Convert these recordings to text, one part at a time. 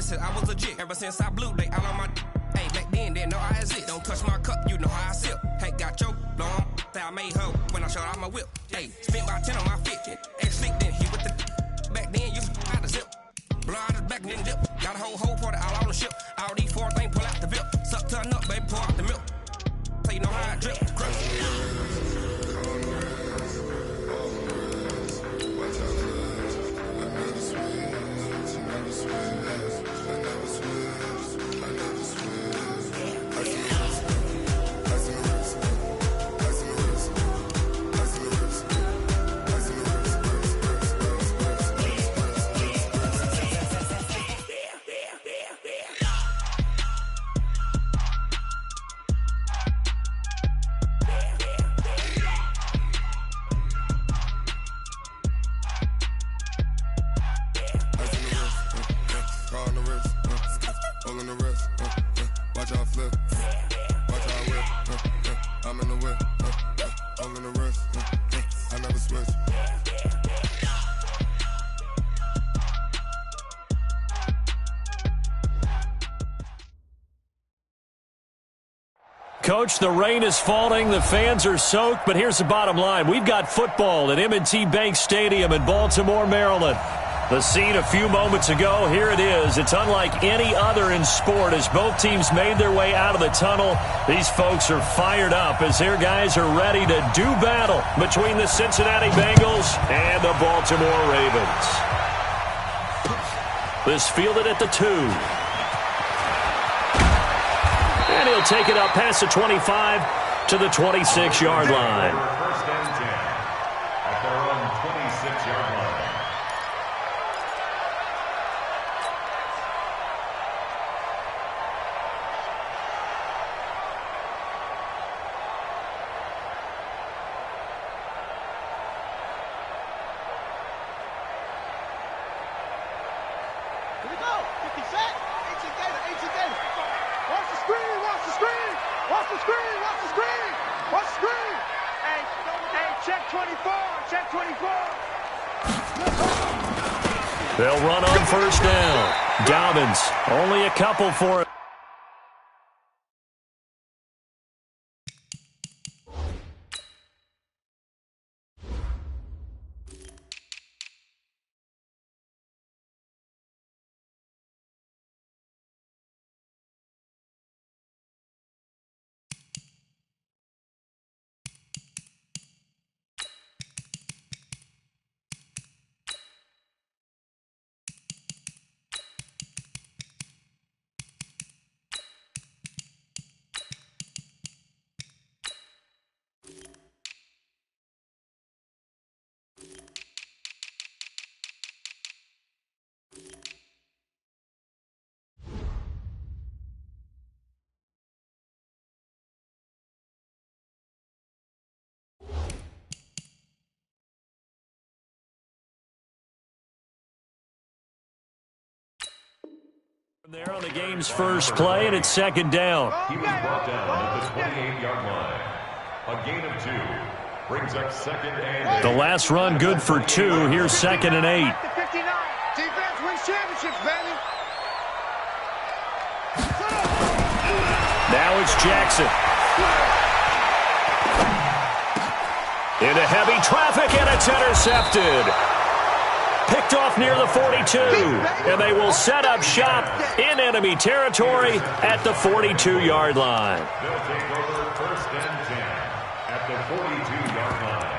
since I was a jit. Ever since I blew, they all on my. Hey, back then, didn't know I exist. Don't touch my cup, you know how I sip. Hey, got your long. I made her when I showed out my whip. Hey, spent about 10 on my fit. Ex-slick, then he with the. Back then, you out the zip. Blow out his back, then dip. Got a whole party all on the ship. All these four things, pull out the VIP. Suck, turn up, baby, pour out the milk. So you know how I drip. Coach, the rain is falling, the fans are soaked, but here's the bottom line. We've got football at M&T Bank Stadium in Baltimore, Maryland. The scene a few moments ago, here it is. It's unlike any other in sport as both teams made their way out of the tunnel. These folks are fired up as their guys are ready to do battle between the Cincinnati Bengals and the Baltimore Ravens. This fielded at the 2. And he'll take it up past the 25 to the 26-yard line. First and 10 at their own 26-yard line. Here we go. 50 set. 18 gator. 18 gator. Watch the screen. Watch the screen. Watch the screen. Watch the screen. Watch the screen. Hey, check 24. Check 24. They'll run on first down. Dobbins, only a couple for it. There on the game's first play, and it's second down. He was brought down at the 28-yard line. A gain of 2 brings up second and 8. The last run good for 2. Here's second and 8. Defense wins championships, baby. Now it's Jackson. Into heavy traffic, and it's intercepted. Picked off near the 42, and they will set up shop in enemy territory at the 42-yard line. They'll take over first and 10 at the 42-yard line.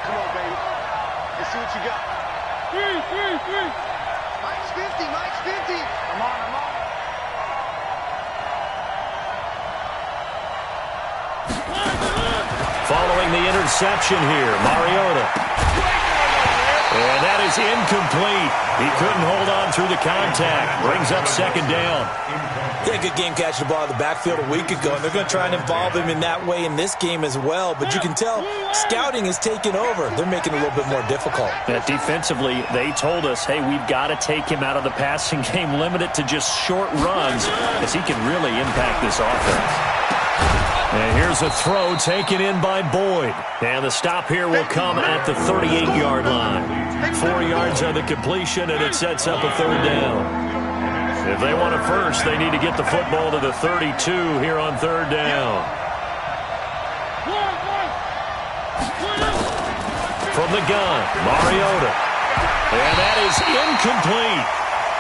Come on, baby. Let's see what you got. Three. Mike's 50. I'm on. Following the interception here, Mariota. And that is incomplete. He couldn't hold on through the contact. Brings up second down. He had a good game catching the ball in the backfield a week ago, and they're going to try and involve him in that way in this game as well. But you can tell scouting has taken over. They're making it a little bit more difficult. Yeah, defensively, they told us, hey, we've got to take him out of the passing game, limit it to just short runs, as he can really impact this offense. And here's a throw taken in by Boyd. And the stop here will come at the 38-yard line. 4 yards on the completion, and it sets up a third down. If they want a first, they need to get the football to the 32 here on third down. From the gun, Mariota. And that is incomplete.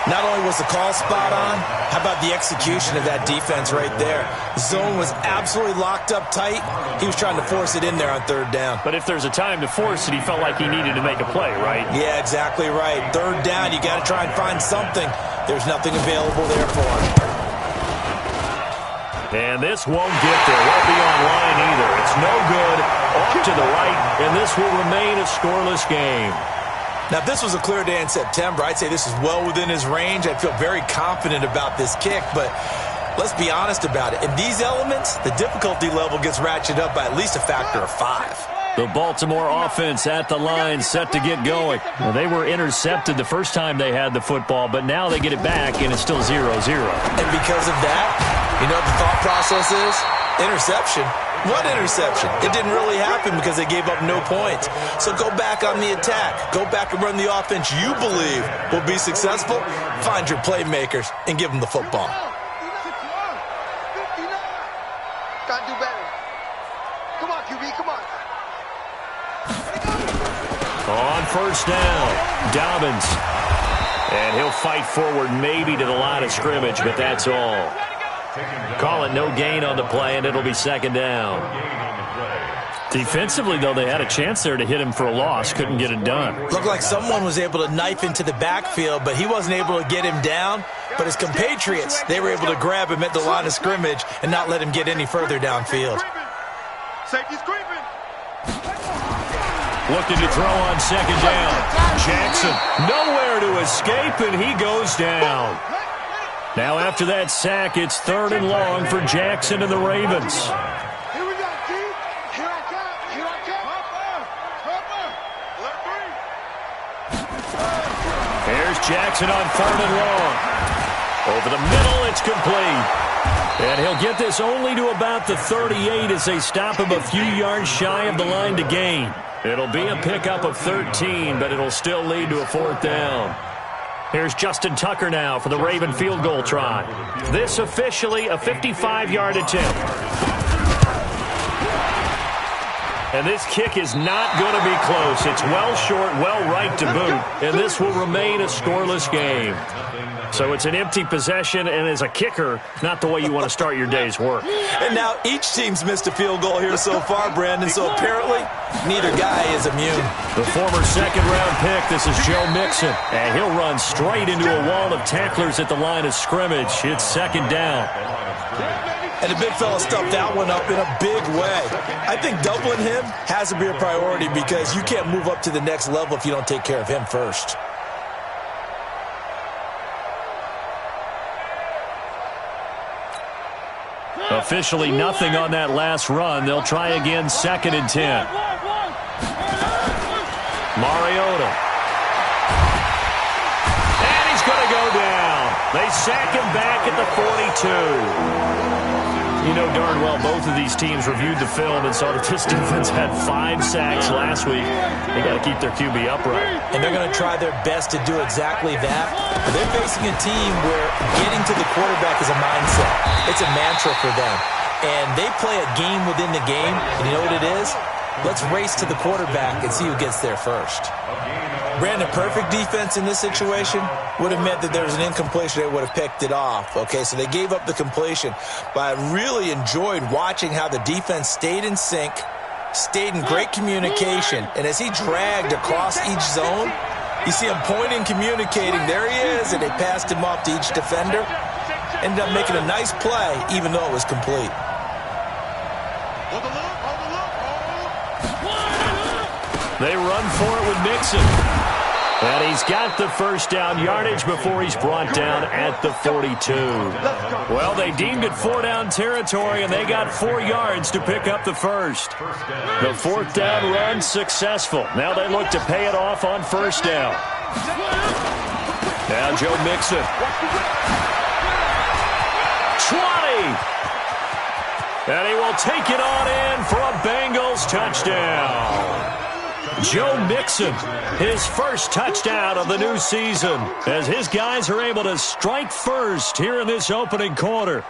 Not only was the call spot on, how about the execution of that defense right there? The zone was absolutely locked up tight. He was trying to force it in there on third down. But if there's a time to force it, he felt like he needed to make a play, right? Yeah, exactly right. Third down, you got to try and find something. There's nothing available there for him. And this won't get there. Won't be on line either. It's no good. Off to the right, and this will remain a scoreless game. Now, if this was a clear day in September, I'd say this is well within his range. I'd feel very confident about this kick, but let's be honest about it. In these elements, the difficulty level gets ratcheted up by at least a factor of 5. The Baltimore offense at the line, set to get going. Well, they were intercepted the first time they had the football, but now they get it back, and it's still 0-0. And because of that, you know what the thought process is? Interception. What interception? It didn't really happen because they gave up no points. So go back on the attack. Go back and run the offense you believe will be successful. Find your playmakers and give them the football. Gotta do better. Come on, QB, come on. On first down, Dobbins. And he'll fight forward maybe to the line of scrimmage, but that's all. Call it no gain on the play, and it'll be second down. Defensively, though, they had a chance there to hit him for a loss. Couldn't get it done. Looked like someone was able to knife into the backfield, but he wasn't able to get him down. But his compatriots, they were able to grab him at the line of scrimmage and not let him get any further downfield. Safety's creeping. Looking to throw on second down. Jackson, nowhere to escape, and he goes down. Now after that sack, it's third and long for Jackson and the Ravens. Here we go, G. Here I come. Here I come. Here's Jackson on third and long. Over the middle, it's complete. And he'll get this only to about the 38 as they stop him a few yards shy of the line to gain. It'll be a pickup of 13, but it'll still lead to a fourth down. Here's Justin Tucker now for the Raven field goal try. This officially a 55-yard attempt. And this kick is not going to be close. It's well short, well right to boot, and this will remain a scoreless game. So it's an empty possession, and as a kicker, not the way you want to start your day's work. And now each team's missed a field goal here so far, Brandon, so apparently neither guy is immune. The former second-round pick, this is Joe Mixon, and he'll run straight into a wall of tacklers at the line of scrimmage. It's second down. And the big fella stuffed that one up in a big way. I think doubling him has to be a priority because you can't move up to the next level if you don't take care of him first. Officially nothing on that last run. They'll try again, second and 10. Mariota. And he's going to go down. They sack him back at the 42. You know darn well both of these teams reviewed the film and saw that this defense had 5 sacks last week. They got to keep their QB upright. And they're going to try their best to do exactly that. But they're facing a team where getting to the quarterback is a mindset. It's a mantra for them. And they play a game within the game. And you know what it is? Let's race to the quarterback and see who gets there first. Brandon, perfect defense in this situation would have meant that there was an incompletion. They would have picked it off. Okay, so they gave up the completion. But I really enjoyed watching how the defense stayed in sync, stayed in great communication. And as he dragged across each zone, you see him pointing, communicating. There he is, and they passed him off to each defender. Ended up making a nice play, even though it was complete. They run for it with Mixon. And he's got the first down yardage before he's brought down at the 42. Well, they deemed it 4-down territory, and they got 4 yards to pick up the first. The 4th down run successful. Now they look to pay it off on 1st down. Now Joe Mixon. 20. And he will take it on in for a Bengals touchdown. Joe Mixon, his first touchdown of the new season, as his guys are able to strike first here in this opening quarter.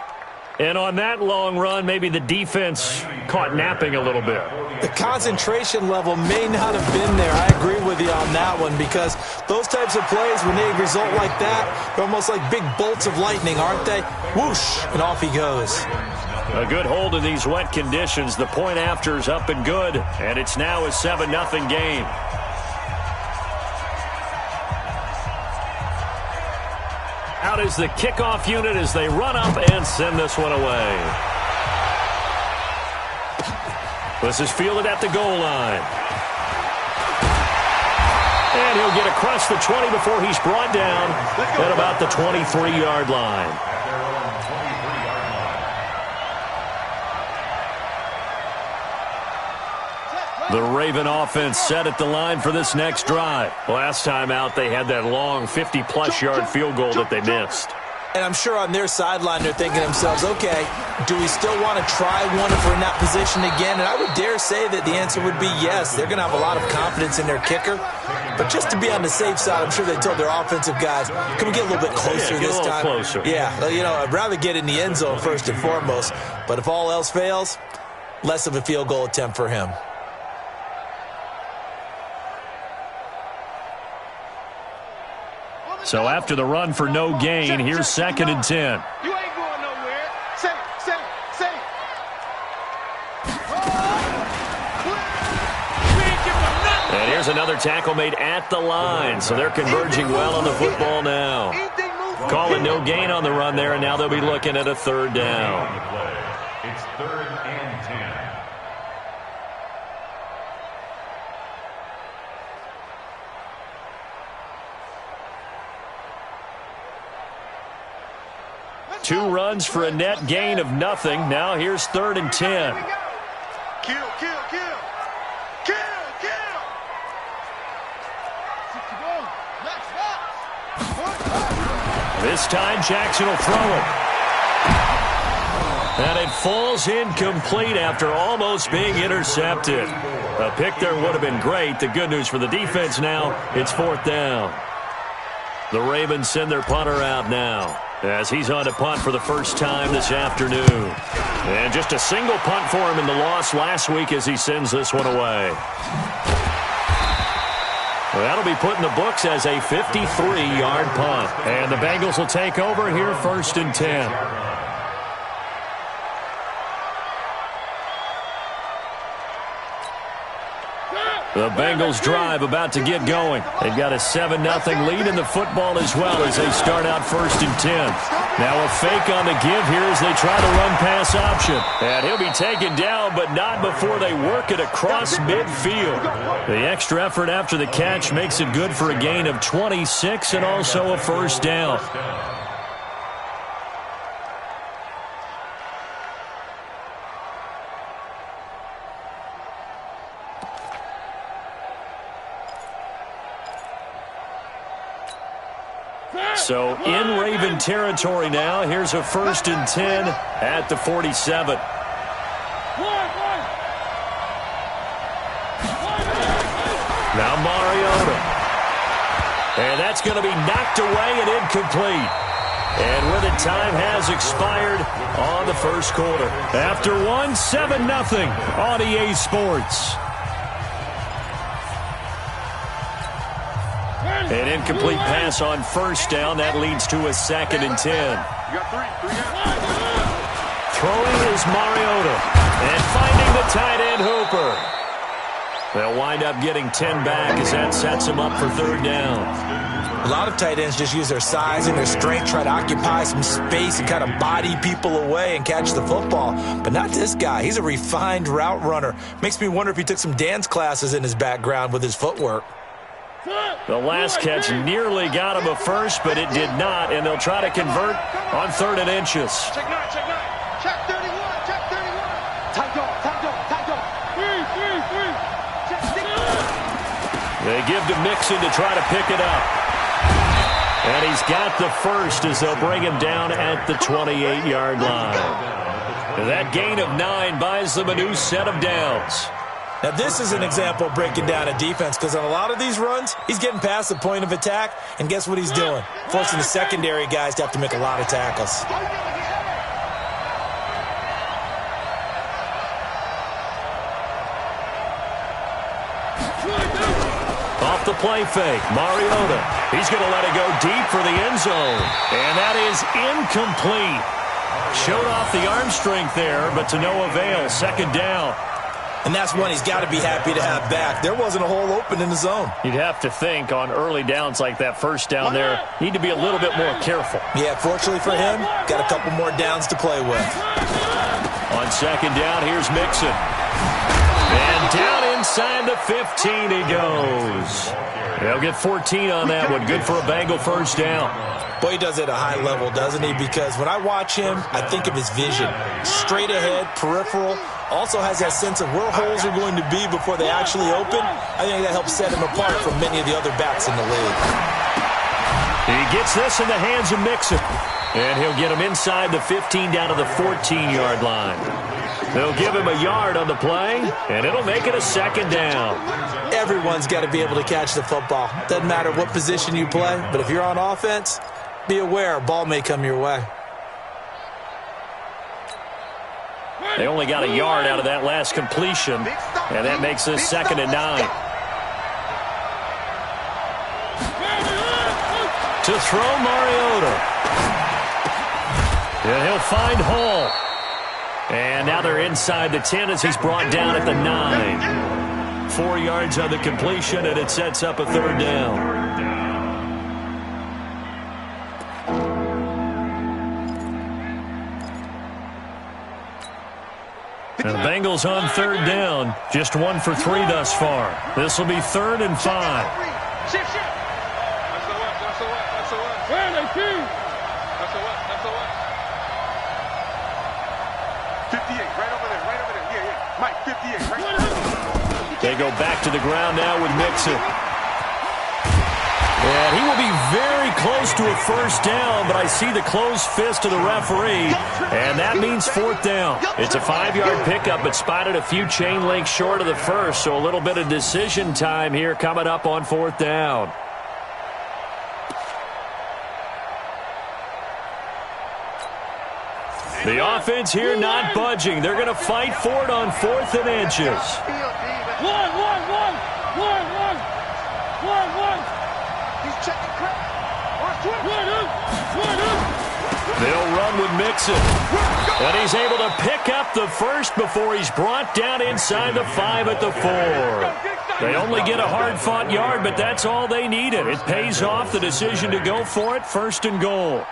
And on that long run, maybe the defense caught napping a little bit. The concentration level may not have been there. I agree with you on that one, because those types of plays, when they result like that, they're almost like big bolts of lightning, aren't they? Whoosh, and off he goes. A good hold in these wet conditions. The point after's up and good, and it's now a 7-0 game. Out is the kickoff unit as they run up and send this one away. This is fielded at the goal line. And he'll get across the 20 before he's brought down at about the 23-yard line. The Raven offense set at the line for this next drive. Last time out, they had that long 50-plus yard field goal that they missed. And I'm sure on their sideline they're thinking to themselves, okay, do we still want to try one if we're in that position again? And I would dare say that the answer would be yes. They're going to have a lot of confidence in their kicker. But just to be on the safe side, I'm sure they told their offensive guys, can we get a little bit closer this time? Closer. Yeah, you know, I'd rather get in the end zone first and foremost. But if all else fails, less of a field goal attempt for him. So after the run for no gain, here's 2nd and 10. You ain't going nowhere. Say it. And here's another tackle made at the line. So they're converging well on the football now. Calling no gain on the run there, and now they'll be looking at a 3rd down. It's 3rd and 10. Two runs for a net gain of nothing. Now here's 3rd and 10. Kill. This time Jackson will throw it. And it falls incomplete after almost being intercepted. A pick there would have been great. The good news for the defense now, it's 4th down. The Ravens send their punter out now, as he's on to punt for the first time this afternoon. And just a single punt for him in the loss last week as he sends this one away. Well, that'll be put in the books as a 53-yard punt. And the Bengals will take over here 1st and 10. The Bengals drive about to get going. They've got a 7-0 lead in the football as well as they start out 1st and 10. Now a fake on the give here as they try to run pass option. And he'll be taken down, but not before they work it across midfield. The extra effort after the catch makes it good for a gain of 26 and also a 1st down. So in Raven territory now. Here's a 1st and 10 at the 47. Now Mariota. And that's going to be knocked away and incomplete. And with it, time has expired on the first quarter. After one, 7-0 on EA Sports. An incomplete pass on 1st down. That leads to a 2nd and 10. Throwing is Mariota. And finding the tight end Hooper. They'll wind up getting 10 back as that sets them up for 3rd down. A lot of tight ends just use their size and their strength, try to occupy some space and kind of body people away and catch the football. But not this guy. He's a refined route runner. Makes me wonder if he took some dance classes in his background with his footwork. The last catch nearly got him a first, but it did not, and they'll try to convert on 3rd and inches. Check 9, check 9. Check 31, check 31. Tight dog, tight dog, tight dog. 3. Check 6. They give to Mixon to try to pick it up. And he's got the first as they'll bring him down at the 28-yard line. That gain of 9 buys them a new set of downs. Now, this is an example of breaking down a defense because on a lot of these runs, he's getting past the point of attack, and guess what he's doing? Forcing the secondary guys to have to make a lot of tackles. Off the play fake, Mariota. He's going to let it go deep for the end zone, and that is incomplete. Showed off the arm strength there, but to no avail. 2nd down. And that's one he's got to be happy to have back. There wasn't a hole open in the zone. You'd have to think on early downs like that, 1st down there, need to be a little bit more careful. Yeah, fortunately for him, got a couple more downs to play with. On 2nd down, here's Mixon. And down inside the 15 he goes. They'll get 14 on that one. Good for a Bengal 1st down. Boy, he does it at a high level, doesn't he? Because when I watch him, I think of his vision. Straight ahead, peripheral. Also has that sense of where holes are going to be before they actually open. I think that helps set him apart from many of the other backs in the league. He gets this in the hands of Mixon. And he'll get him inside the 15 down to the 14-yard line. They'll give him a yard on the play, and it'll make it a 2nd down. Everyone's got to be able to catch the football. Doesn't matter what position you play, but if you're on offense, be aware a ball may come your way. They only got a yard out of that last completion, and that makes this 2nd and 9. To throw Mariota. And he'll find Hall. And now they're inside the 10 as he's brought down at the 9. 4 yards on the completion, and it sets up a 3rd down. And the Bengals on 3rd down. Just 1 for 3 thus far. This will be 3rd and 5. Shift. That's the what. Where are they, team? That's the what. 58, right over there. Yeah. Mike, 58, right over there. They go back to the ground now with Mixon. And he will be very close to a 1st down, but I see the closed fist of the referee, and that means 4th down. It's a 5-yard pickup, but spotted a few chain links short of the first, so a little bit of decision time here coming up on 4th down. The offense here not budging. They're going to fight for it on 4th and inches. One. He's checking crap. They'll run with Mixon. And he's able to pick up the first before he's brought down inside the 5 at the 4. They only get a hard-fought yard, but that's all they needed. It pays off the decision to go for it, 1st and goal.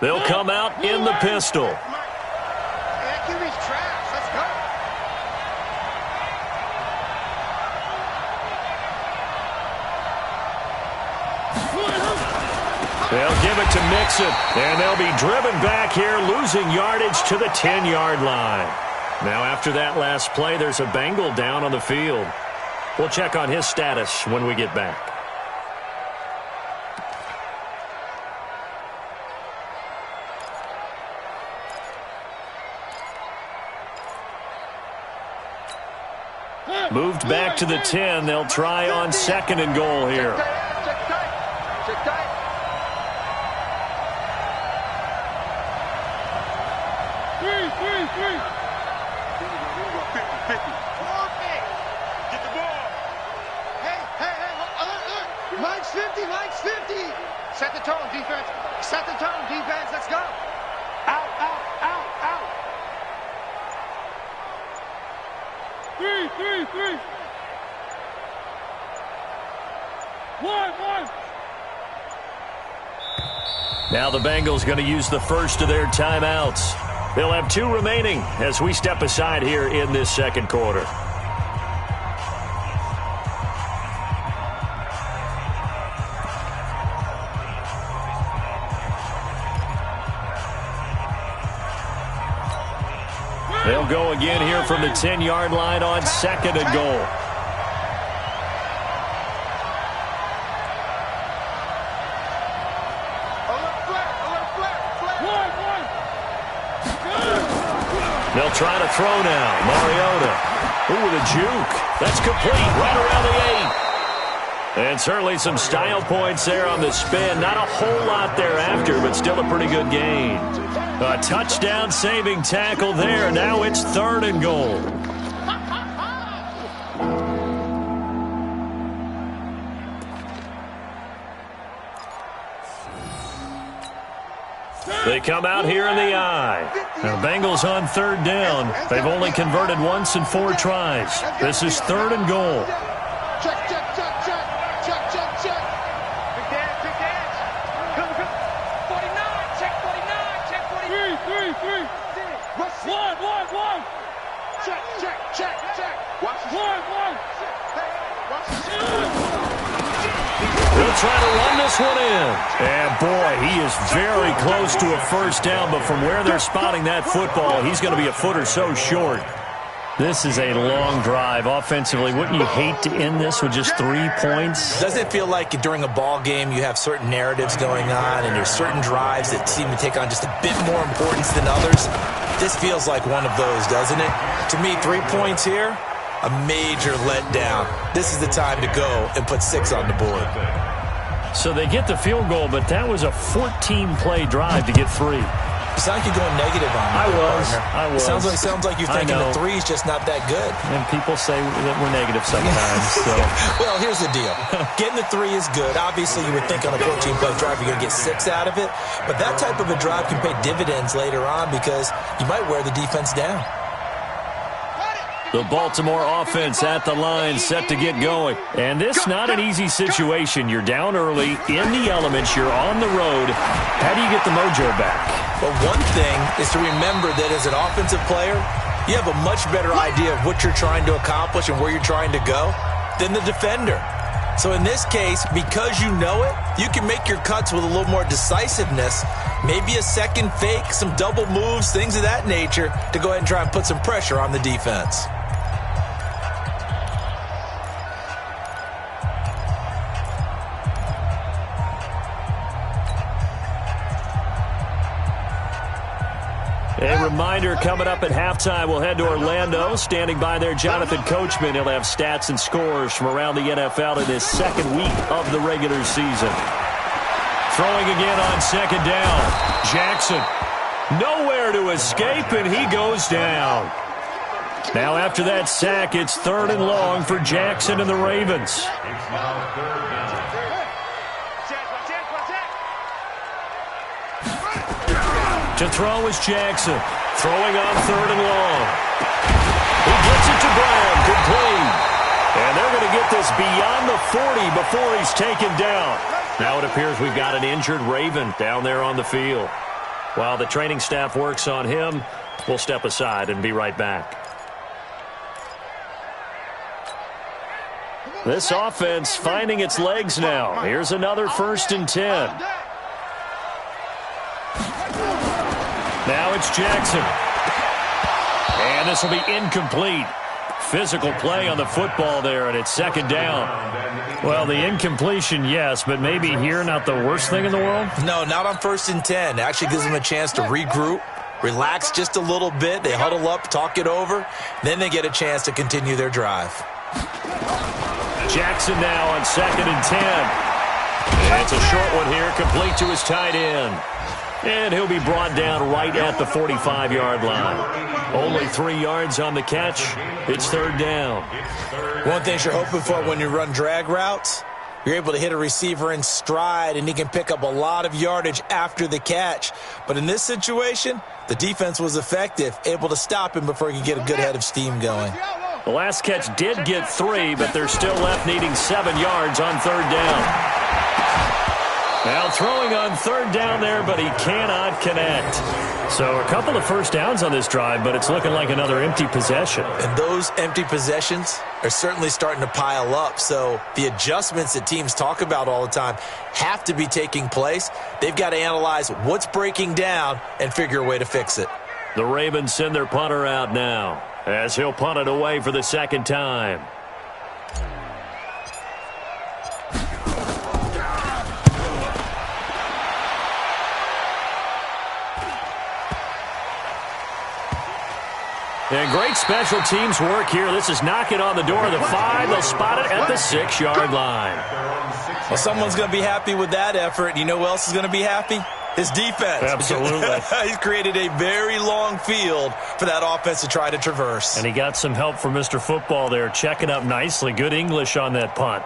They'll come out in the pistol. They'll give it to Mixon, and they'll be driven back here, losing yardage to the 10-yard line. Now, after that last play, there's a Bengal down on the field. We'll check on his status when we get back. Moved back to the 10. They'll try on 2nd and goal here. Check tight. Three. 50. Get the ball. Hey, look. Mike's 50. Set the tone, defense. Let's go. Out. 3. 1. Now the Bengals going to use the first of their timeouts. They'll have 2 remaining as we step aside here in this 2nd quarter. They'll go again here from the 10-yard line on 2nd and goal. They'll try to throw now. Mariota. Ooh, with a juke. That's complete right around the 8. And certainly some style points there on the spin. Not a whole lot thereafter, but still a pretty good gain. A touchdown saving tackle there. Now it's 3rd and goal. They come out here in the eye. Now, Bengals on 3rd down. They've only converted once in 4 tries. This is 3rd and goal. Check, check, check, check. Check, check, check. Big dance, big dance. 49, check 49, check 49. 3. One. Check, check, check, check. Watch the one. Watch the He'll try to run this one in. And, boy, he is very close to a first down, but from where they're spotting that football, he's going to be a foot or so short. This is a long drive offensively. Wouldn't you hate to end this with just 3 points? Doesn't it feel like during a ball game you have certain narratives going on and there's certain drives that seem to take on just a bit more importance than others? This feels like one of those, doesn't it? To me, 3 points here, a major letdown. This is the time to go and put 6 on the board. So they get the field goal, but that was a 14-play drive to get 3. It sounds like you're going negative on me. I was. It sounds like you're thinking the 3 is just not that good. And people say that we're negative sometimes. So. Well, here's the deal. Getting the 3 is good. Obviously, you would think on a 14-play drive you're going to get 6 out of it. But that type of a drive can pay dividends later on because you might wear the defense down. The Baltimore offense at the line, set to get going. And this not an easy situation. You're down early, in the elements, you're on the road. How do you get the mojo back? Well, one thing is to remember that as an offensive player, you have a much better idea of what you're trying to accomplish and where you're trying to go than the defender. So in this case, because you know it, you can make your cuts with a little more decisiveness, maybe a second fake, some double moves, things of that nature, to go ahead and try and put some pressure on the defense. A reminder, coming up at halftime, we'll head to Orlando. Standing by there, Jonathan Coachman. He'll have stats and scores from around the NFL in his 2nd week of the regular season. Throwing again on 2nd down. Jackson, nowhere to escape, and he goes down. Now after that sack, it's 3rd and long for Jackson and the Ravens. It's now 3rd down. To throw is Jackson. Throwing on 3rd and long. He gets it to Brown. Complete. And they're going to get this beyond the 40 before he's taken down. Now it appears we've got an injured Raven down there on the field. While the training staff works on him, we'll step aside and be right back. This offense finding its legs now. Here's another 1st and 10. Now it's Jackson. And this will be incomplete. Physical play on the football there, and it's 2nd down. Well, the incompletion, yes, but maybe here not the worst thing in the world? No, not on 1st and 10. It actually gives them a chance to regroup, relax just a little bit. They huddle up, talk it over. Then they get a chance to continue their drive. Jackson now on 2nd and 10. And it's a short one here, complete to his tight end. And he'll be brought down right at the 45-yard line. Only 3 yards on the catch. It's 3rd down. One thing you're hoping for when you run drag routes, you're able to hit a receiver in stride, and he can pick up a lot of yardage after the catch. But in this situation, the defense was effective, able to stop him before he could get a good head of steam going. The last catch did get 3, but they're still left needing 7 yards on 3rd down. Now throwing on 3rd down there, but he cannot connect. So a couple of first downs on this drive, but it's looking like another empty possession. And those empty possessions are certainly starting to pile up. So the adjustments that teams talk about all the time have to be taking place. They've got to analyze what's breaking down and figure a way to fix it. The Ravens send their punter out now, as he'll punt it away for the second time. And great special teams work here. This is knocking on the door of the 5. They'll spot it at the 6-yard line. Well, someone's going to be happy with that effort. You know who else is going to be happy? His defense. Absolutely. He's created a very long field for that offense to try to traverse. And he got some help from Mr. Football there, checking up nicely. Good English on that punt.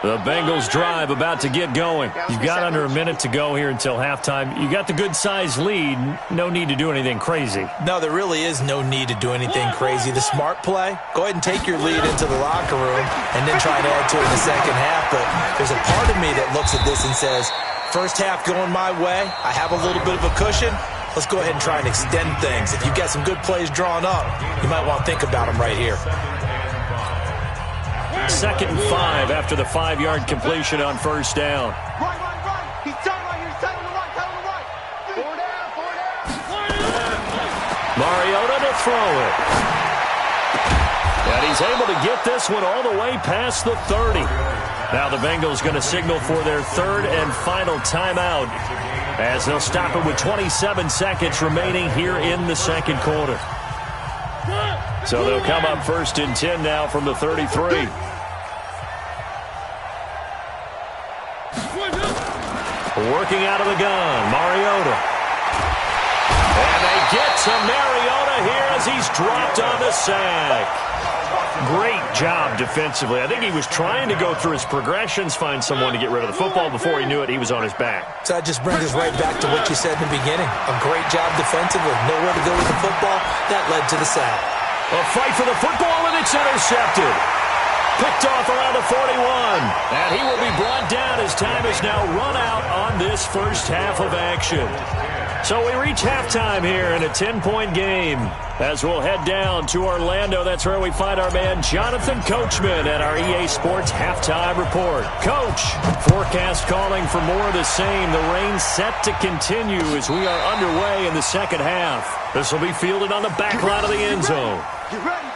The Bengals drive about to get going. You've got under a minute to go here until halftime. You got the good-sized lead. No need to do anything crazy. No, there really is no need to do anything crazy. The smart play, go ahead and take your lead into the locker room and then try to add to it in the second half. But there's a part of me that looks at this and says, first half going my way, I have a little bit of a cushion. Let's go ahead and try and extend things. If you've got some good plays drawn up, you might want to think about them right here. 2nd and 5 after the 5-yard completion on first down. Right. He's tight right here. He's tight on the right. 4 down. Mariota to throw it. And he's able to get this one all the way past the 30. Now the Bengals going to signal for their 3rd and final timeout, as they'll stop it with 27 seconds remaining here in the second quarter. So they'll come up 1st and 10 now from the 33. Working out of the gun, Mariota. And they get to Mariota here as he's dropped on the sack. Great job defensively. I think he was trying to go through his progressions, find someone to get rid of the football. Before he knew it, he was on his back. So that just brings us right back to what you said in the beginning. A great job defensively. Nowhere to go with the football. That led to the sack. A fight for the football, and it's intercepted. Picked off around the 41. And he will be brought down as time is now run out on this first half of action. So we reach halftime here in a 10-point game. As we'll head down to Orlando, that's where we find our man Jonathan Coachman at our EA Sports Halftime Report. Coach, forecast calling for more of the same. The rain set to continue as we are underway in the second half. This will be fielded on the back line of the end zone. Get ready.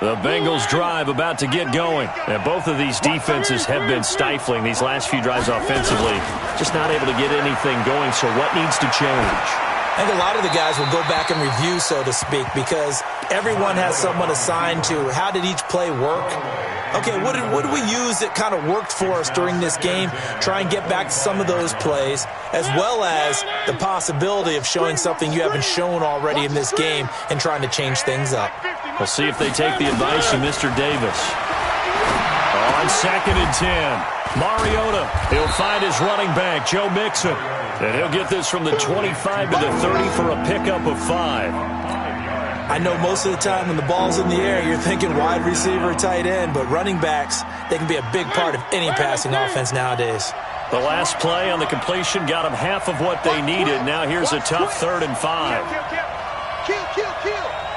The Bengals drive about to get going. And both of these defenses have been stifling these last few drives offensively. Just not able to get anything going, so what needs to change? I think a lot of the guys will go back and review, so to speak, because everyone has someone assigned to how did each play work. Okay, what did we use that kind of worked for us during this game? Try and get back to some of those plays, as well as the possibility of showing something you haven't shown already in this game and trying to change things up. We'll see if they take the advice of Mr. Davis. On 2nd and 10, Mariota. He'll find his running back, Joe Mixon. And he'll get this from the 25 to the 30 for a pickup of 5. I know most of the time when the ball's in the air, you're thinking wide receiver, tight end, but running backs, they can be a big part of any passing offense nowadays. The last play on the completion got them half of what they needed. Now here's a tough 3rd and 5. Kill.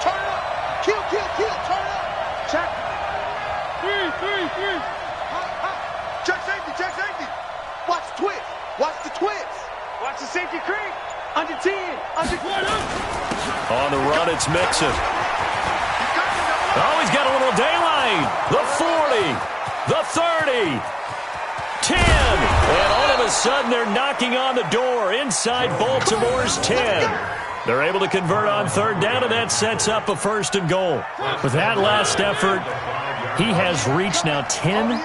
Turn it up. Kill. Turn it up. Check. 3. Check safety. Watch the twist. Watch the safety creep. Under 10. On the run, it's Mixon. Oh, he's got a little daylight. The 40. The 30. 10. And all of a sudden, they're knocking on the door inside Baltimore's 10. They're able to convert on 3rd down, and that sets up a 1st and goal. With that last effort, he has reached now 10,000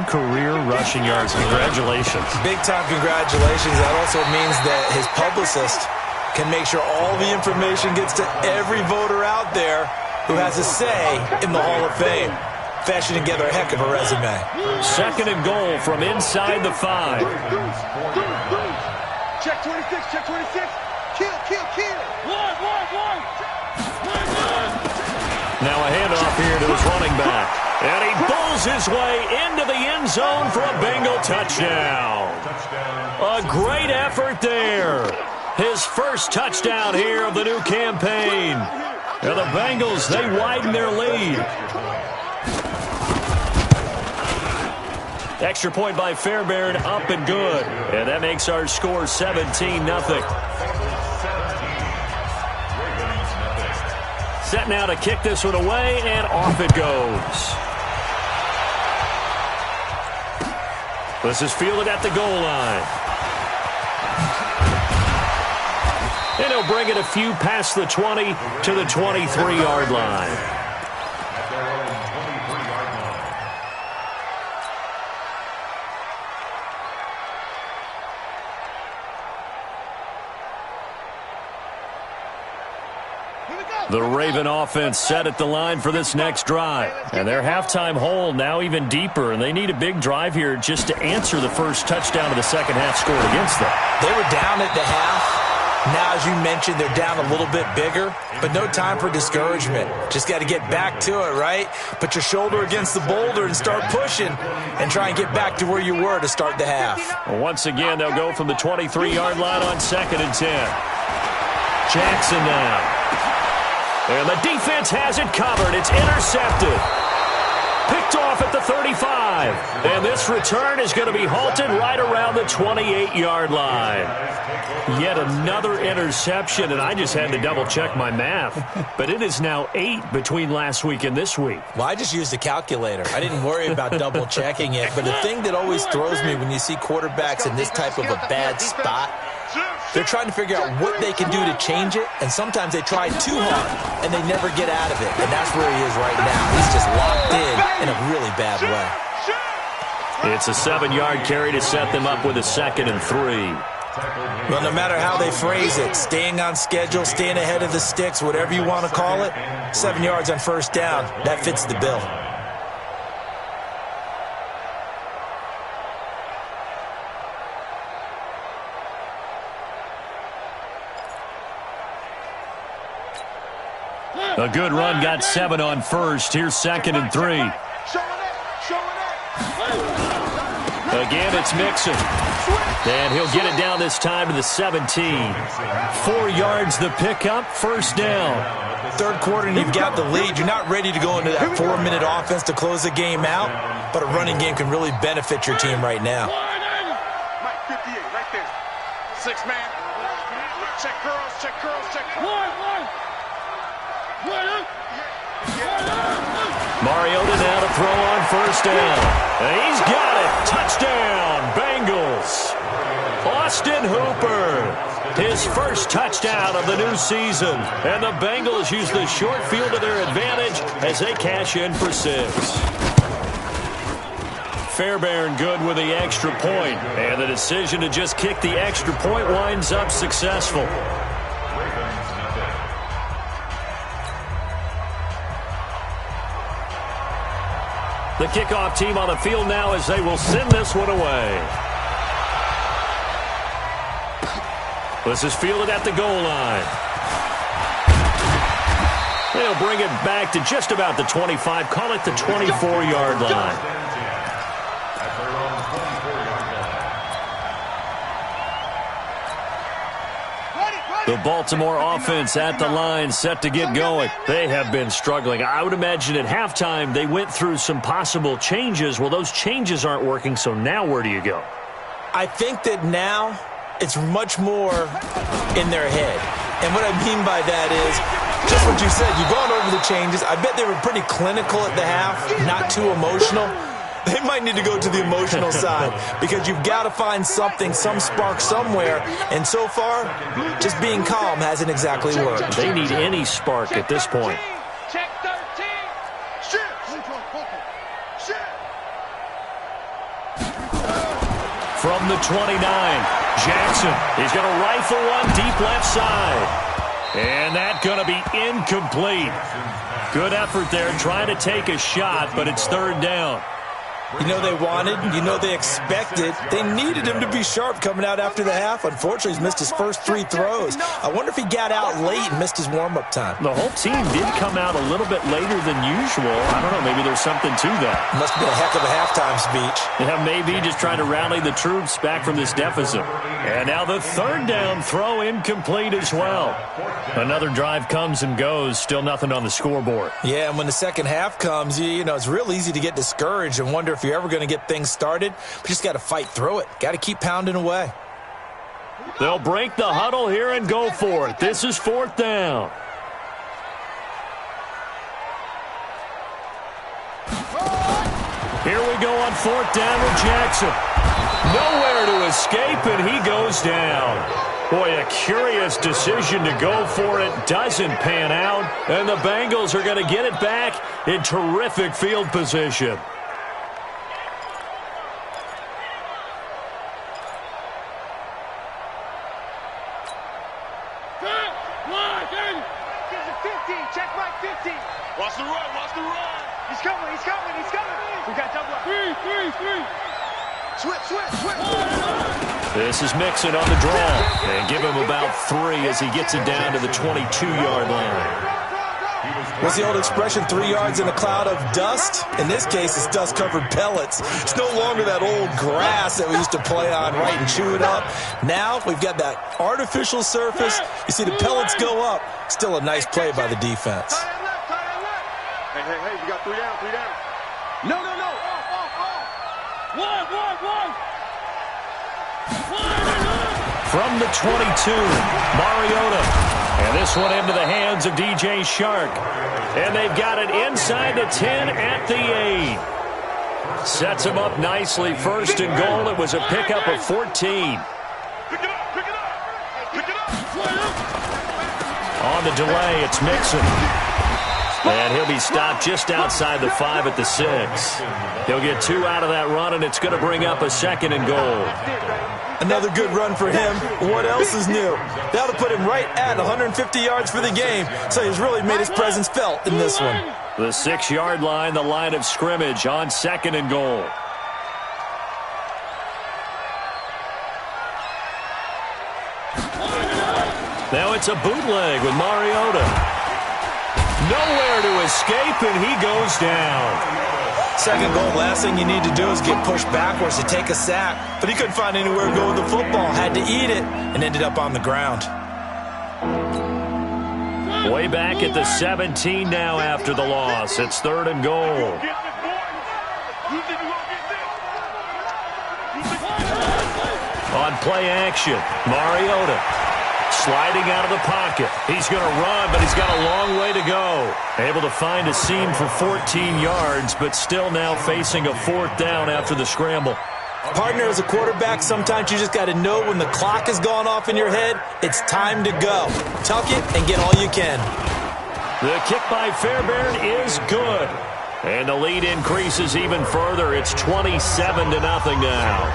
career rushing yards. Congratulations. Big-time congratulations. That also means that his publicist can make sure all the information gets to every voter out there who has a say in the Hall of Fame. Fashioning together a heck of a resume. 2nd and goal from inside the 5. Check 26. Kill. Now a handoff here to his running back. And he pulls his way into the end zone for a Bengal touchdown. A great effort there. His first touchdown here of the new campaign. And the Bengals, they widen their lead. Extra point by Fairbairn, up and good. And that makes our score 17-0. Set now to kick this one away, and off it goes. This is fielded at the goal line. And he'll bring it a few past the 20 to the 23-yard line. The Raven offense set at the line for this next drive. And their halftime hole now even deeper, and they need a big drive here just to answer the first touchdown of the second half scored against them. They were down at the half. Now, as you mentioned, they're down a little bit bigger, but no time for discouragement. Just got to get back to it, right? Put your shoulder against the boulder and start pushing and try and get back to where you were to start the half. Well, once again, they'll go from the 23-yard line on 2nd and 10. Jackson now. And the defense has it covered. It's intercepted. Picked off at the 35. And this return is going to be halted right around the 28-yard line. Yet another interception, and I just had to double-check my math. But it is now 8 between last week and this week. Well, I just used a calculator. I didn't worry about double-checking it. But the thing that always throws me when you see quarterbacks in this type of a bad spot, they're trying to figure out what they can do to change it, and sometimes they try too hard, and they never get out of it. And that's where he is right now. He's just locked in a really bad way. It's a 7-yard carry to set them up with a 2nd and 3. Well, no matter how they phrase it, staying on schedule, staying ahead of the sticks, whatever you want to call it, 7 yards on first down, that fits the bill. A good run got 7 on first. Here's 2nd and 3. Again, it's Mixon. And he'll get it down this time to the 17. 4 yards the pickup, first down. Third quarter and you've got the lead. You're not ready to go into that 4-minute offense to close the game out, but a running game can really benefit your team right now. Mike 58 right there. 6-man. Check girls, check girls, check girls. Mariota now to throw on first down. And he's got it. Touchdown, Bengals. Austin Hooper, his first touchdown of the new season. And the Bengals use the short field to their advantage as they cash in for 6. Fairbairn good with the extra point. And the decision to just kick the extra point winds up successful. The kickoff team on the field now as they will send this one away. This is fielded at the goal line. They'll bring it back to just about the 25. Call it the 24-yard line. The Baltimore offense at the line set to get going. They have been struggling. I would imagine at halftime they went through some possible changes. Well, those changes aren't working, so now where do you go? I think that now it's much more in their head. And what I mean by that is just what you said. You've gone over the changes. I bet they were pretty clinical at the half, not too emotional. They might need to go to the emotional side because you've got to find something, some spark somewhere. And so far, just being calm hasn't exactly worked. They need any spark at this point. Check 13. Shoot. From the 29, Jackson. He's going to rifle one deep left side. And that's going to be incomplete. Good effort there trying to take a shot, but it's third down. You know they wanted, you know they expected. They needed him to be sharp coming out after the half. Unfortunately, he's missed his first 3 throws. I wonder if he got out late and missed his warm-up time. The whole team did come out a little bit later than usual. I don't know, maybe there's something to that. Must have been a heck of a halftime speech. Yeah, maybe just trying to rally the troops back from this deficit. And now the third down throw incomplete as well. Another drive comes and goes, still nothing on the scoreboard. Yeah, and when the second half comes, you know, it's real easy to get discouraged and wonder if you're ever going to get things started. But just got to fight through it. Got to keep pounding away. They'll break the huddle here and go for it. This is 4th down. Here we go on 4th down with Jackson. Nowhere to escape, and he goes down. Boy, a curious decision to go for it. Doesn't pan out, and the Bengals are going to get it back in terrific field position. Check right 50. Watch the run, watch the run. He's coming, he's coming, he's coming. We got double up. Three. Switch. This is Mixon on the draw. And give him about 3 as he gets it down to the 22-yard line. What's the old expression, 3 yards in a cloud of dust? In this case, it's dust-covered pellets. It's no longer that old grass that we used to play on, right, and chew it up. Now we've got that artificial surface. You see the pellets go up. Still a nice play by the defense. Hey, you got 3 down. No. Off. One. From the 22, Mariota. And this one into the hands of DJ Shark. And they've got it inside the 10 at the 8. Sets him up nicely. 1st and goal. It was a pickup of 14. Pick it up. On the delay, it's Mixon. And he'll be stopped just outside the 5 at the 6. He'll get 2 out of that run, and it's going to bring up a 2nd and goal. Another good run for him. What else is new? That'll put him right at 150 yards for the game, so he's really made his presence felt in this one. The 6-yard line, the line of scrimmage on 2nd and goal. Now it's a bootleg with Mariota. Nowhere to escape, and he goes down. 2nd goal, last thing you need to do is get pushed backwards to take a sack. But he couldn't find anywhere to go with the football. Had to eat it and ended up on the ground. Way back at the 17 now after the loss. It's 3rd and goal. On play action, Mariota. Sliding out of the pocket. He's going to run, but he's got a long way to go. Able to find a seam for 14 yards, but still now facing a 4th down after the scramble. Partner, as a quarterback, sometimes you just got to know when the clock has gone off in your head, it's time to go. Tuck it and get all you can. The kick by Fairbairn is good. And the lead increases even further. It's 27-0 now.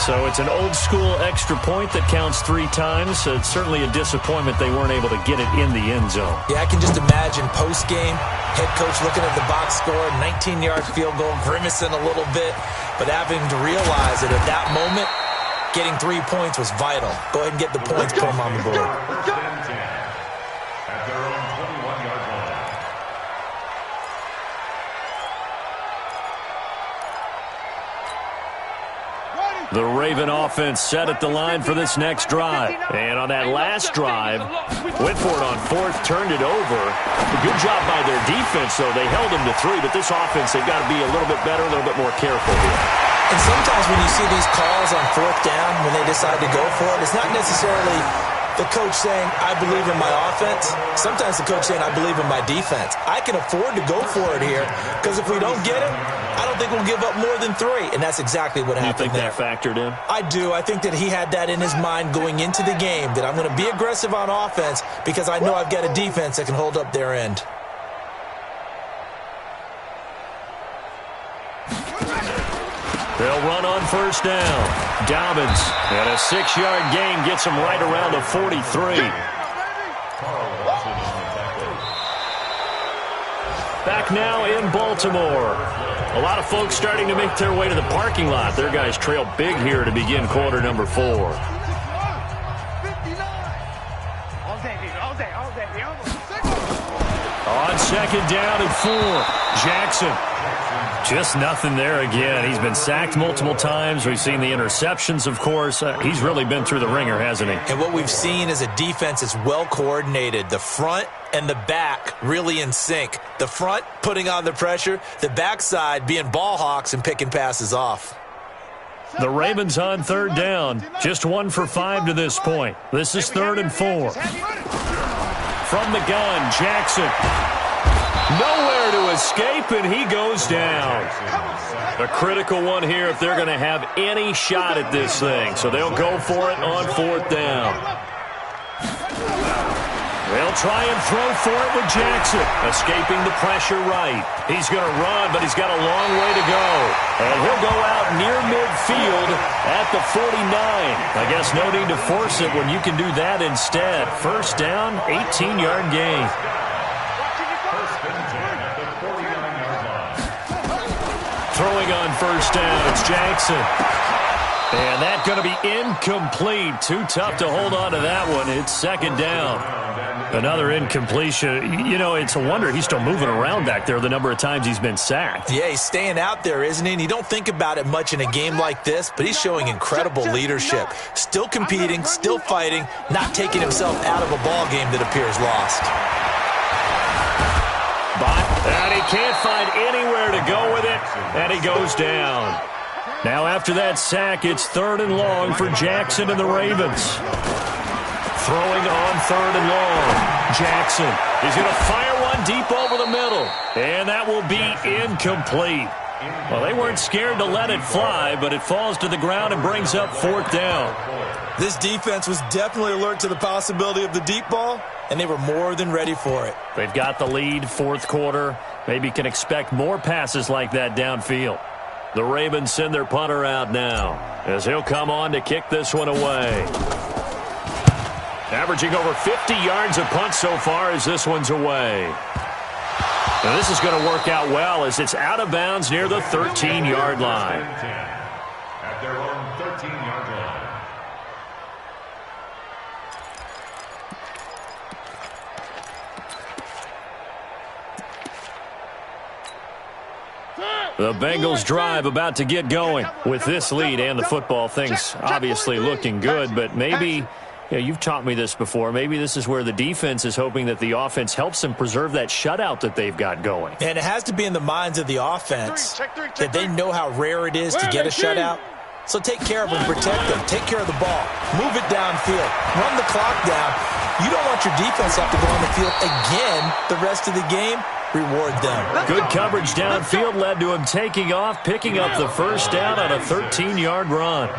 So it's an old-school extra point that counts 3 times. So it's certainly a disappointment they weren't able to get it in the end zone. Yeah, I can just imagine post-game, head coach looking at the box score, 19-yard field goal, grimacing a little bit, but having to realize that at that moment, getting 3 points was vital. Go ahead and get the points, put them on the board. At their own 21-yard line. The Raven offense set at the line for this next drive. And on that last drive, went for it on 4th, turned it over. A good job by their defense, though. They held them to 3, but this offense, they've got to be a little bit better, a little bit more careful here. And sometimes when you see these calls on 4th down, when they decide to go for it, it's not necessarily the coach saying, I believe in my offense. Sometimes the coach saying, I believe in my defense. I can afford to go for it here because if we don't get it, I don't think we'll give up more than 3. And that's exactly what happened there. You think that factored in? I do. I think that he had that in his mind going into the game, that I'm going to be aggressive on offense because I know I've got a defense that can hold up their end. They'll run on 1st down. Dobbins, and a 6-yard gain gets him right around the 43. Back now in Baltimore. A lot of folks starting to make their way to the parking lot. Their guys trail big here to begin quarter number 4. On second down and 4, Jackson. Just nothing there again. He's been sacked multiple times. We've seen the interceptions, of course. He's really been through the ringer, hasn't he? And what we've seen is a defense that's well coordinated. The front and the back really in sync. The front putting on the pressure, the backside being ball hawks and picking passes off. The Ravens on third down. Just 1 for 5 to this point. This is 3rd and 4. From the gun, Jackson. Nowhere to escape, and he goes down. A critical one here if they're going to have any shot at this thing. So they'll go for it on 4th down. They'll try and throw for it with Jackson. Escaping the pressure right. He's going to run, but he's got a long way to go. And he'll go out near midfield at the 49. I guess no need to force it when you can do that instead. 1st down, 18-yard gain. Throwing on 1st down, it's Jackson. And that's going to be incomplete. Too tough to hold on to that one. It's 2nd down. Another incompletion. You know, it's a wonder he's still moving around back there the number of times he's been sacked. Yeah, he's staying out there, isn't he? And you don't think about it much in a game like this, but he's showing incredible leadership. Still competing, still fighting, not taking himself out of a ball game that appears lost. And he can't find anywhere to go with it, and he goes down. Now after that sack, it's 3rd and long for Jackson and the Ravens. Throwing on 3rd and long. Jackson is going to fire one deep over the middle, and that will be incomplete. Well, they weren't scared to let it fly, but it falls to the ground and brings up 4th down. This defense was definitely alert to the possibility of the deep ball, and they were more than ready for it. They've got the lead, 4th quarter. Maybe can expect more passes like that downfield. The Ravens send their punter out now as he'll come on to kick this one away. Averaging over 50 yards a punt so far as this one's away. Now this is going to work out well as it's out of bounds near the 13-yard line. At their own 13-yard line. The Bengals drive about to get going. With this lead and the football, things obviously looking good, but maybe, you've taught me this before, maybe this is where the defense is hoping that the offense helps them preserve that shutout that they've got going. And it has to be in the minds of the offense that they know how rare it is to get a shutout. So take care of them, protect them, take care of the ball, move it downfield, run the clock down. You don't want your defense to have to go on the field again the rest of the game. Reward them. Good coverage downfield led to him taking off, picking up the 1st down on a 13-yard run.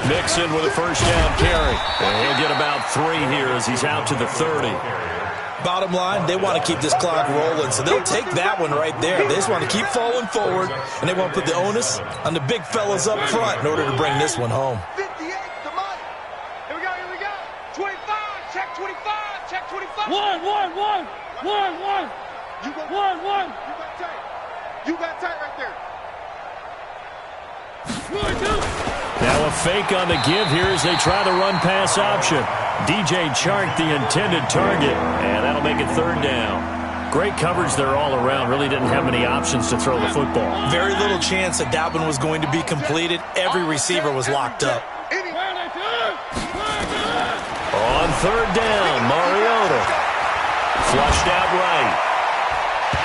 Mixon with a 1st down carry. And he'll get about 3 here as he's out to the 30. Bottom line, they want to keep this clock rolling, so they'll take that one right there. They just want to keep falling forward, and they want to put the onus on the big fellas up front in order to bring this one home. 58 to Mike. Here we go. 25, check 25. Check 25. One. You got tight right there. Now a fake on the give here as they try the run-pass option. DJ Chark, the intended target, and that'll make it 3rd down. Great coverage there all around. Really didn't have many options to throw the football. Very little chance that one was going to be completed. Every receiver was locked up. On 3rd down, Mariota. Flushed out right.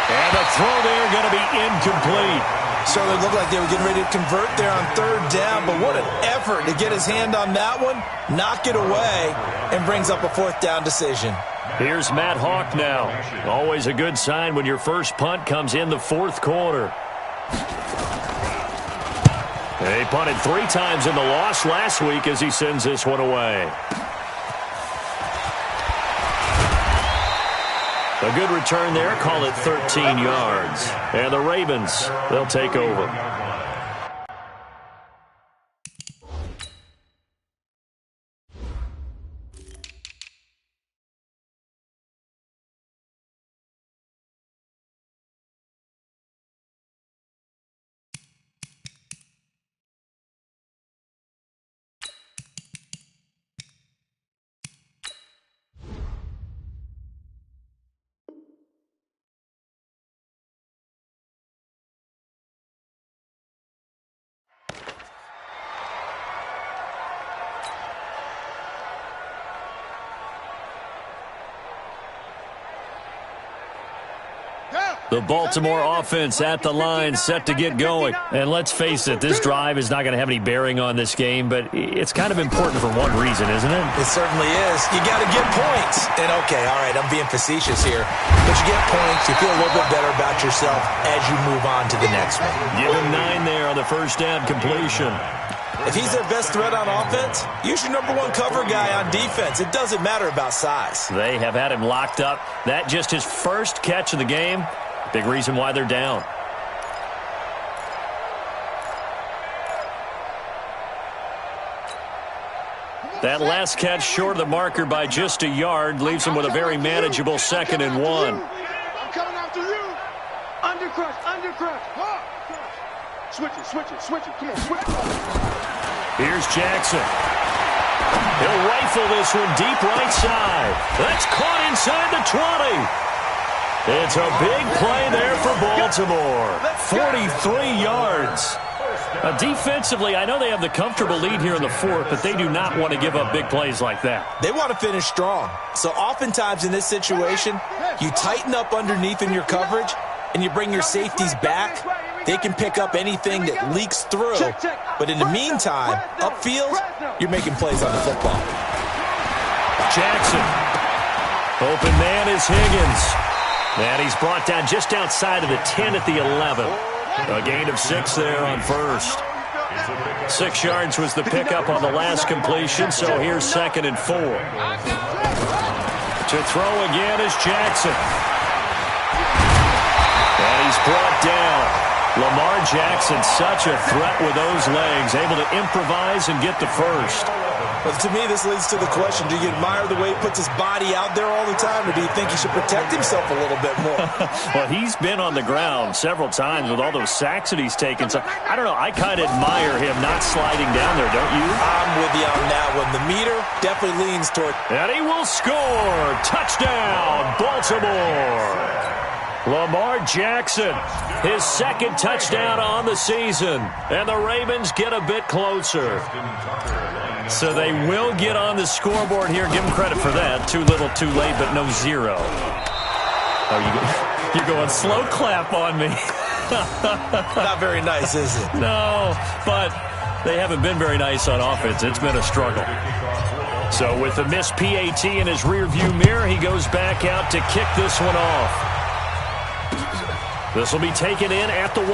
And the throw there going to be incomplete. Certainly looked like they were getting ready to convert there on 3rd down, but what an effort to get his hand on that one, knock it away, and brings up a 4th down decision. Here's Matt Hawk now. Always a good sign when your first punt comes in the 4th quarter. They punted 3 times in the loss last week as he sends this one away. A good return there, call it 13 yards. And the Ravens, they'll take over. The Baltimore offense at the line, set to get going. And let's face it, this drive is not going to have any bearing on this game, but it's kind of important for one reason, isn't it? It certainly is. You got to get points. And, okay, all right, I'm being facetious here. But you get points, you feel a little bit better about yourself as you move on to the next one. Give him 9 there on the first down completion. If he's their best threat on offense, use your number 1 cover guy on defense. It doesn't matter about size. They have had him locked up. That just his first catch of the game. Big reason why they're down. That last catch short of the marker by just a yard leaves him with a very manageable 2nd and 1. I'm coming after you. Undercrush, undercrush. Switch it. Come on, switch it. Here's Jackson. He'll rifle this one deep right side. That's caught inside the 20. It's a big play there for Baltimore. 43 yards. Defensively, I know they have the comfortable lead here in the 4th, but they do not want to give up big plays like that. They want to finish strong. So oftentimes in this situation, you tighten up underneath in your coverage, and you bring your safeties back. They can pick up anything that leaks through. But in the meantime, upfield, you're making plays on the football. Jackson. Open man is Higgins. And he's brought down just outside of the 10 at the 11. A gain of 6 there on first. 6 yards was the pickup on the last completion, so here's 2nd and 4. To throw again is Jackson. And he's brought down. Lamar Jackson, such a threat with those legs, able to improvise and get the first. But to me, this leads to the question, do you admire the way he puts his body out there all the time, or do you think he should protect himself a little bit more? Well, he's been on the ground several times with all those sacks that he's taken. So, I don't know, I kind of admire him not sliding down there, don't you? I'm with you on that one. The meter definitely leans toward. And he will score. Touchdown, Baltimore. Lamar Jackson, his 2nd touchdown on the season. And the Ravens get a bit closer. So they will get on the scoreboard here. Give them credit for that. Too little, too late, but no 0. Oh, you're going slow clap on me. Not very nice, is it? No, but they haven't been very nice on offense. It's been a struggle. So with the missed PAT in his rearview mirror, he goes back out to kick this one off. This will be taken in at the 1.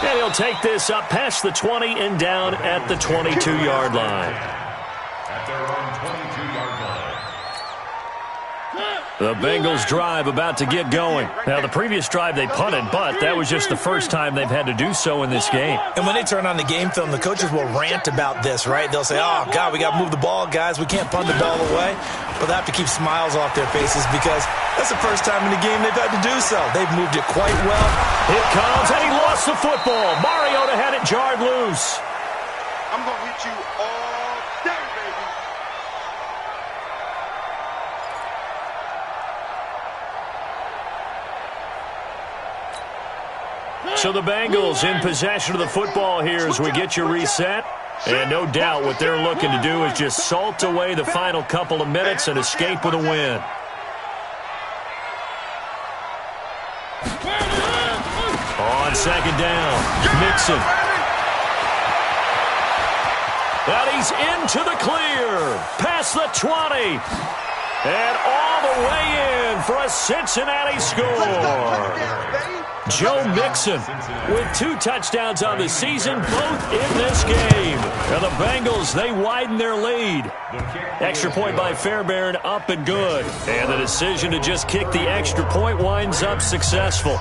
And he'll take this up past the 20 and down at the 22-yard line. At their own 22-yard line. The Bengals drive about to get going. Now, the previous drive they punted, but that was just the first time they've had to do so in this game. And when they turn on the game film, the coaches will rant about this, right? They'll say, oh, God, we got to move the ball, guys. We can't punt the ball away. But they have to keep smiles off their faces because that's the first time in the game they've had to do so. They've moved it quite well. It comes, and he lost the football. Mariota had it jarred loose. I'm going to hit you all day, baby. So the Bengals in possession of the football here as we get you reset. And no doubt what they're looking to do is just salt away the final couple of minutes and escape with a win. On 2nd down, Mixon. And he's into the clear, past the 20. And all the way in for a Cincinnati score. Joe Mixon with 2 touchdowns on the season, both in this game. And the Bengals, they widen their lead. Extra point by Fairbairn, up and good. And the decision to just kick the extra point winds up successful.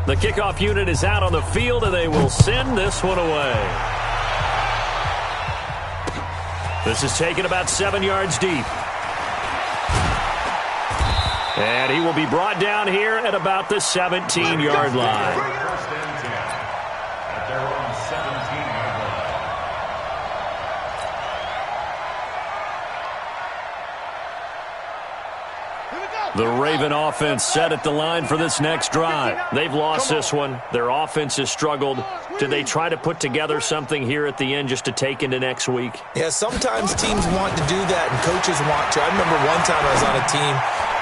The kickoff unit is out on the field, and they will send this one away. This is taken about 7 yards deep. And he will be brought down here at about the 17-yard line. First and 10 at their own 17-yard line. The Raven offense set at the line for this next drive. They've lost this one. Their offense has struggled. Do they try to put together something here at the end just to take into next week? Yeah, sometimes teams want to do that and coaches want to. I remember one time I was on a team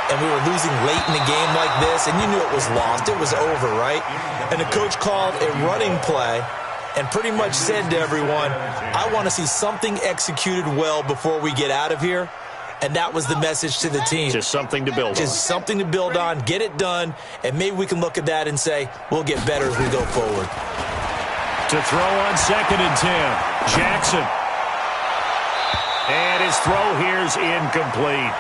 and we were losing late in a game like this, and you knew it was lost. It was over, right? And the coach called a running play and pretty much said to everyone, I want to see something executed well before we get out of here. And that was the message to the team. Just something to build on. Just something to build on, get it done, and maybe we can look at that and say, we'll get better as we go forward. To throw on 2nd and 10, Jackson. And his throw here's incomplete.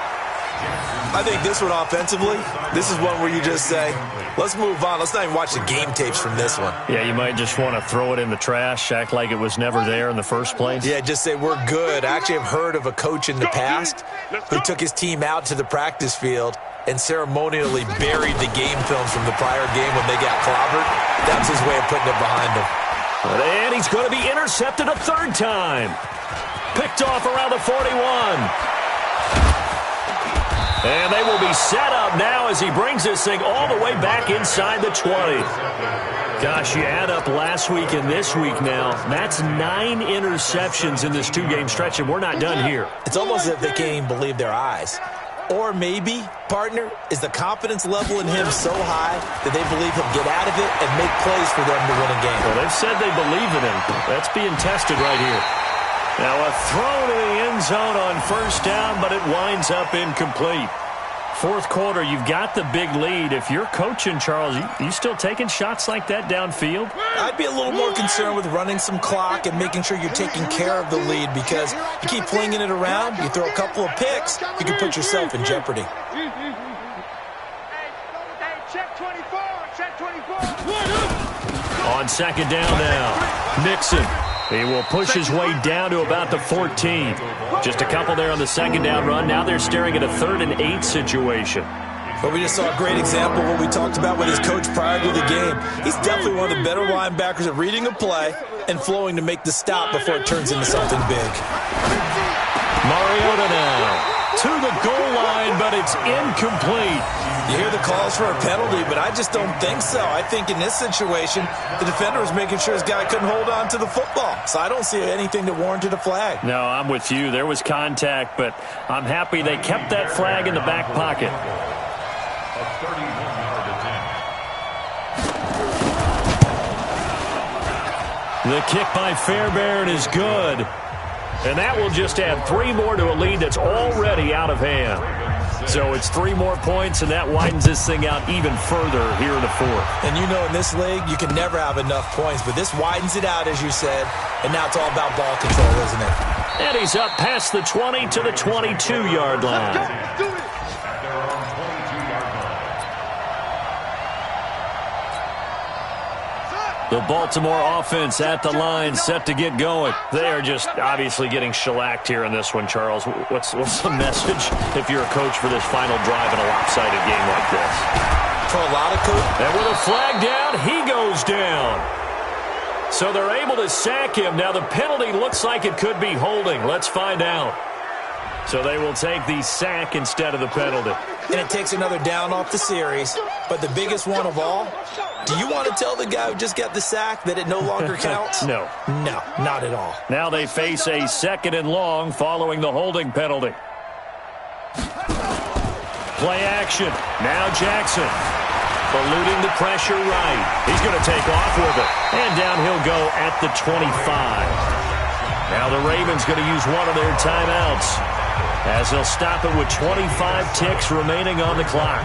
I think this one offensively, this is one where you just say, let's move on. Let's not even watch the game tapes from this one. Yeah, you might just want to throw it in the trash, act like it was never there in the first place. Yeah, just say we're good. I actually have heard of a coach in the past who took his team out to the practice field and ceremonially buried the game films from the prior game when they got clobbered. That was his way of putting it behind him. And he's going to be intercepted a third time. Picked off around the 41. And they will be set up now as he brings this thing all the way back inside the 20. Gosh, you add up last week and this week now, that's 9 interceptions in this 2-game stretch, and we're not done here. It's almost as if they can't even believe their eyes. Or maybe, partner, is the confidence level in him so high that they believe he'll get out of it and make plays for them to win a game. Well, they've said they believe in him. That's being tested right here. Now a throw to the end zone on first down, but it winds up incomplete. Fourth quarter, you've got the big lead. If you're coaching, Charles, you still taking shots like that downfield? I'd be a little more concerned with running some clock and making sure you're taking care of the lead, because you keep flinging it around, you throw a couple of picks, you can put yourself in jeopardy. Check 24, check 24. On 2nd down now, Nixon. He will push his way down to about the 14. Just a couple there on the 2nd down run. Now they're staring at a 3rd and 8 situation. But we just saw a great example of what we talked about with his coach prior to the game. He's definitely one of the better linebackers at reading a play and flowing to make the stop before it turns into something big. Mariota now to the goal line, but it's incomplete. You hear the calls for a penalty, but I just don't think so. I think in this situation, the defender was making sure his guy couldn't hold on to the football. So I don't see anything that warranted a flag. No, I'm with you. There was contact, but I'm happy they kept that flag in the back pocket. A 31-yard attempt. The kick by Fairbairn is good. And that will just add 3 more to a lead that's already out of hand. So it's 3 more points, and that widens this thing out even further here in the 4th. And you know, in this league, you can never have enough points, but this widens it out, as you said, and now it's all about ball control, isn't it? And he's up past the 20 to the 22-yard line. The Baltimore offense at the line, set to get going. They are just obviously getting shellacked here in this one, Charles. What's the message if you're a coach for this final drive in a lopsided game like this? For a lot of coaches. And with a flag down, he goes down. So they're able to sack him. Now the penalty looks like it could be holding. Let's find out. So they will take the sack instead of the penalty. And it takes another down off the series. But the biggest one of all, do you want to tell the guy who just got the sack that it no longer counts? No. No, not at all. Now they face a 2nd and long following the holding penalty. Play action. Now Jackson. Eluding the pressure right. He's going to take off with it. And down he'll go at the 25. Now the Ravens going to use one of their timeouts, as they'll stop it with 25 ticks remaining on the clock.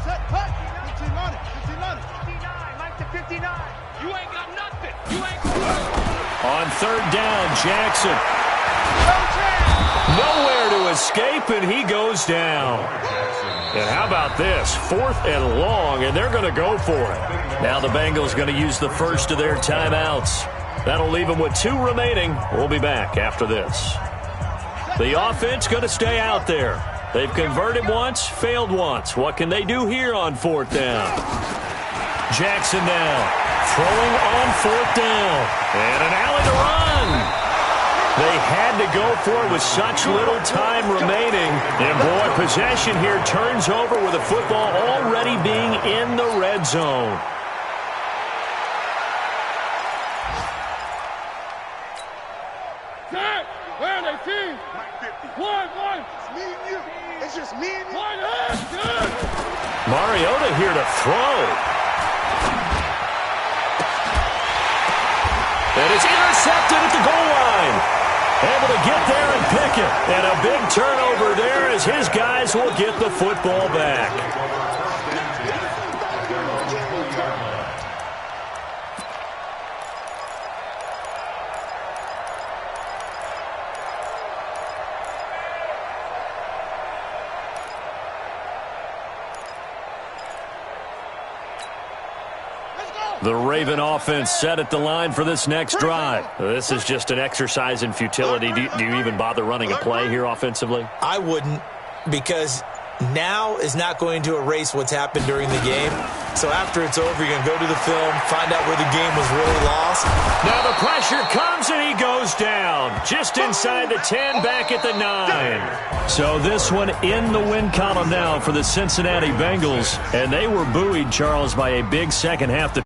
Set, cut. 15 on it. 59. Mike to 59. You ain't got nothing. You ain't got On 3rd down, Jackson. Nowhere to escape, and he goes down. And how about this? 4th and long, and they're going to go for it. Now the Bengals going to use the first of their timeouts. That'll leave them with 2 remaining. We'll be back after this. The offense going to stay out there. They've converted once, failed once. What can they do here on 4th down? Jackson now. Throwing on 4th down. And an alley to run. They had to go for it with such little time remaining. And, boy, possession here turns over with the football already being in the red zone. Zach, where are they, team? 1-1. It's me and you. It's just me and you. Good. Mariota here to throw. And it's intercepted at the goal line. Able to get there and pick it. And a big turnover there as his guys will get the football back. The Raven offense set at the line for this next drive. This is just an exercise in futility. Do you even bother running a play here offensively? I wouldn't, because now is not going to erase what's happened during the game. So after it's over, you're going to go to the film, find out where the game was really lost. Now the pressure comes and he goes down. Just inside the 10, back at the 9. So this one in the win column now for the Cincinnati Bengals. And they were buoyed, Charles, by a big second half.